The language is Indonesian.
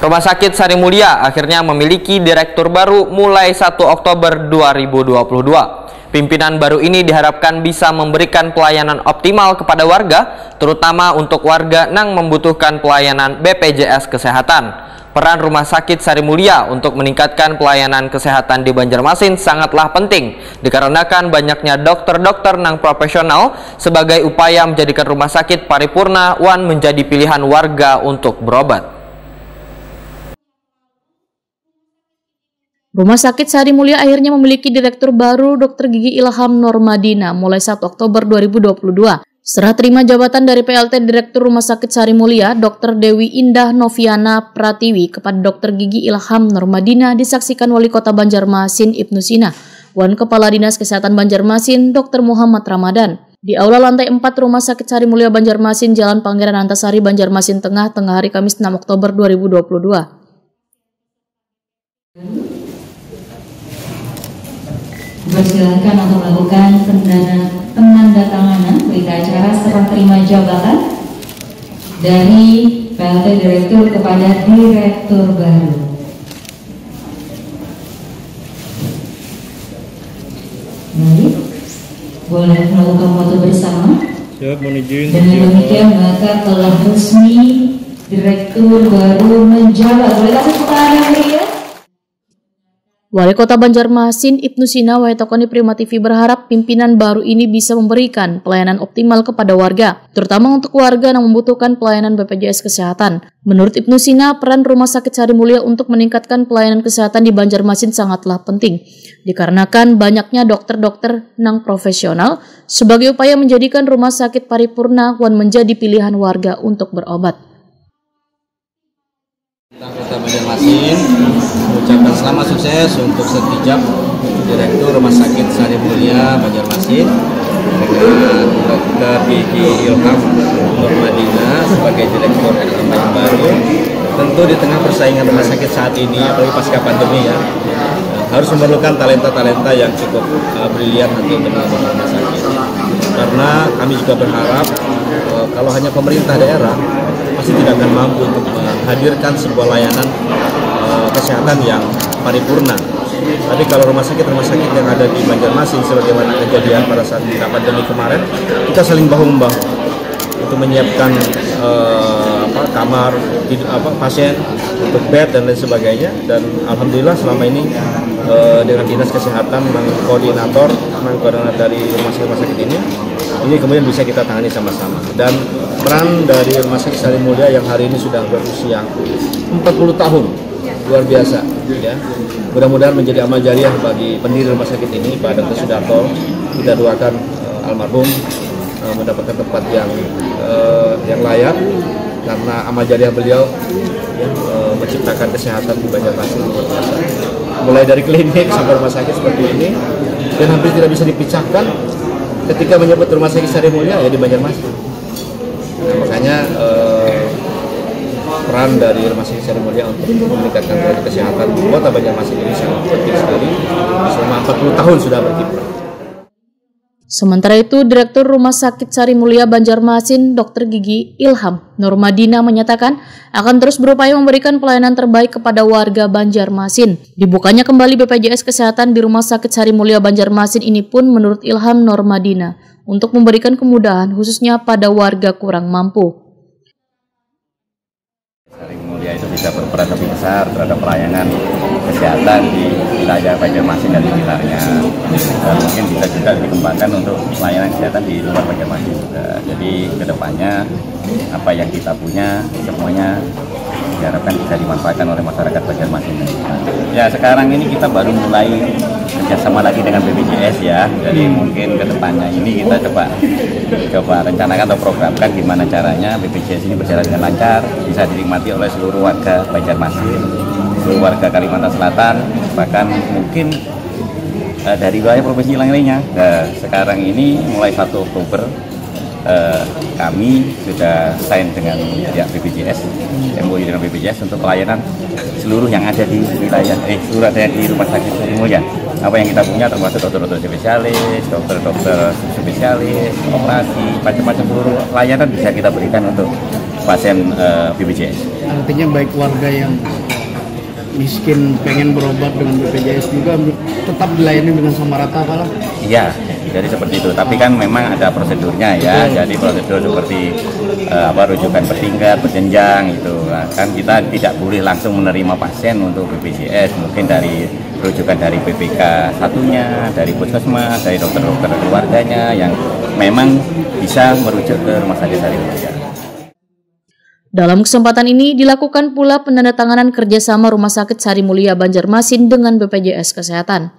Rumah Sakit Sari Mulia akhirnya memiliki direktur baru mulai 1 Oktober 2022. Pimpinan baru ini diharapkan bisa memberikan pelayanan optimal kepada warga, terutama untuk warga yang membutuhkan pelayanan BPJS Kesehatan. Peran Rumah Sakit Sari Mulia untuk meningkatkan pelayanan kesehatan di Banjarmasin sangatlah penting, dikarenakan banyaknya dokter-dokter yang profesional sebagai upaya menjadikan Rumah Sakit Paripurna One menjadi pilihan warga untuk berobat. Rumah Sakit Sari Mulia akhirnya memiliki direktur baru Dr. Gigi Ilham Normadina mulai 1 Oktober 2022. Serah terima jabatan dari PLT Direktur Rumah Sakit Sari Mulia, Dr. Dewi Indah Noviana Pratiwi kepada Dr. Gigi Ilham Normadina disaksikan Wali Kota Banjarmasin Ibnu Sina, Wan Kepala Dinas Kesehatan Banjarmasin Dr. Muhammad Ramadan. Di aula lantai 4 Rumah Sakit Sari Mulia Banjarmasin, Jalan Pangeran Antasari, Banjarmasin Tengah hari Kamis 6 Oktober 2022. Dipersilakan untuk melakukan penandatanganan berita acara serah terima jabatan dari PLT Direktur kepada Direktur baru. Baik, boleh melakukan foto bersama. Siap, mohon izin. Dengan demikian maka telah resmi Direktur baru menjabat. Boleh kasih tepuk tangan yang meriah? Wali Kota Banjarmasin Ibnu Sina Waitokoni Prima TV berharap pimpinan baru ini bisa memberikan pelayanan optimal kepada warga, terutama untuk warga yang membutuhkan pelayanan BPJS Kesehatan. Menurut Ibnu Sina, peran Rumah Sakit Sari Mulia untuk meningkatkan pelayanan kesehatan di Banjarmasin sangatlah penting, dikarenakan banyaknya dokter-dokter yang profesional sebagai upaya menjadikan Rumah Sakit Paripurna One menjadi pilihan warga untuk berobat. Kota Banjarmasin mengucapkan selamat sukses untuk setijab Direktur Rumah Sakit Sari Mulia Banjarmasin dengan Dr. Gigi Ilham Normadina sebagai Direktur yang baru. Tentu di tengah persaingan rumah sakit saat ini, apalagi pasca pandemi ya, harus memerlukan talenta-talenta yang cukup brilian untuk menangani rumah sakit. Karena kami juga berharap kalau hanya pemerintah daerah pasti tidak akan mampu untuk menghadirkan sebuah layanan kesehatan yang paripurna. Tapi kalau rumah sakit yang ada di Banjarmasin sebagaimana kejadian pada saat pandemi kemarin, kita saling bahu-membahu untuk menyiapkan kamar pasien, untuk bed dan lain sebagainya. Dan alhamdulillah selama ini dengan Dinas Kesehatan koordinator dari rumah sakit ini kemudian bisa kita tangani sama-sama. Dan peran dari Rumah Sakit Sari Mulia yang hari ini sudah berusia 40 tahun, luar biasa ya. Mudah-mudahan menjadi amal jariah bagi pendiri rumah sakit ini, Pak Dr. Sudarto. Kita doakan almarhum mendapatkan tempat yang layak, karena amal jariah beliau ya, menciptakan kesehatan di Banjarmasin luar biasa. Mulai dari klinik sampai rumah sakit seperti ini, dan hampir tidak bisa dipisahkan ketika menyebut Rumah Sakit Sari Mulia ya di Banjarmasin. Nah, makanya peran dari Rumah Sakit Sari Mulia untuk meningkatkan kualitas kesehatan di Kota Banjarmasin ini sangat penting sekali. Selama 40 tahun sudah berkiprah. Sementara itu, Direktur Rumah Sakit Sari Mulia Banjarmasin Dr. Gigi Ilham Normadina menyatakan akan terus berupaya memberikan pelayanan terbaik kepada warga Banjarmasin. Dibukanya kembali BPJS Kesehatan di Rumah Sakit Sari Mulia Banjarmasin ini pun menurut Ilham Normadina untuk memberikan kemudahan khususnya pada warga kurang mampu. Sari Mulia itu bisa berperan lebih besar terhadap pelayanan kesehatan di wilayah Banjarmasin dan sekitarnya, dan mungkin bisa juga dikembangkan untuk pelayanan kesehatan di luar Banjarmasin juga. Jadi kedepannya apa yang kita punya semuanya diharapkan bisa dimanfaatkan oleh masyarakat Banjarmasin. Ya sekarang ini kita baru mulai kerjasama lagi dengan BPJS ya. Jadi mungkin kedepannya ini kita coba rencanakan atau programkan gimana caranya BPJS ini berjalan dengan lancar, bisa dinikmati oleh seluruh warga Banjarmasin, seluruh warga Kalimantan Selatan, bahkan mungkin dari wilayah provinsi lainnya. Sekarang ini mulai 1 Oktober kami sudah sign dengan pihak BPJS, MOU dengan BPJS untuk pelayanan seluruh yang ada di wilayah seluruh ada di Rumah Sakit Sari Mulia. Apa yang kita punya termasuk dokter-dokter spesialis, dokter-dokter spesialis, operasi, macam-macam seluruh layanan bisa kita berikan untuk pasien BPJS. Artinya baik warga yang miskin pengen berobat dengan BPJS juga tetap dilayani dengan sama rata Pak? Iya, jadi seperti itu. Tapi kan memang ada prosedurnya ya. Betul. Jadi prosedur seperti rujukan bertingkat, berjenjang itu. Nah, kan kita tidak boleh langsung menerima pasien untuk BPJS. Mungkin dari rujukan dari PPK satunya, dari puskesmas, dari dokter-dokter keluarganya yang memang bisa merujuk ke Rumah Sakit Sari Mulia. Dalam kesempatan ini dilakukan pula penandatanganan kerjasama Rumah Sakit Sari Mulia Banjarmasin dengan BPJS Kesehatan.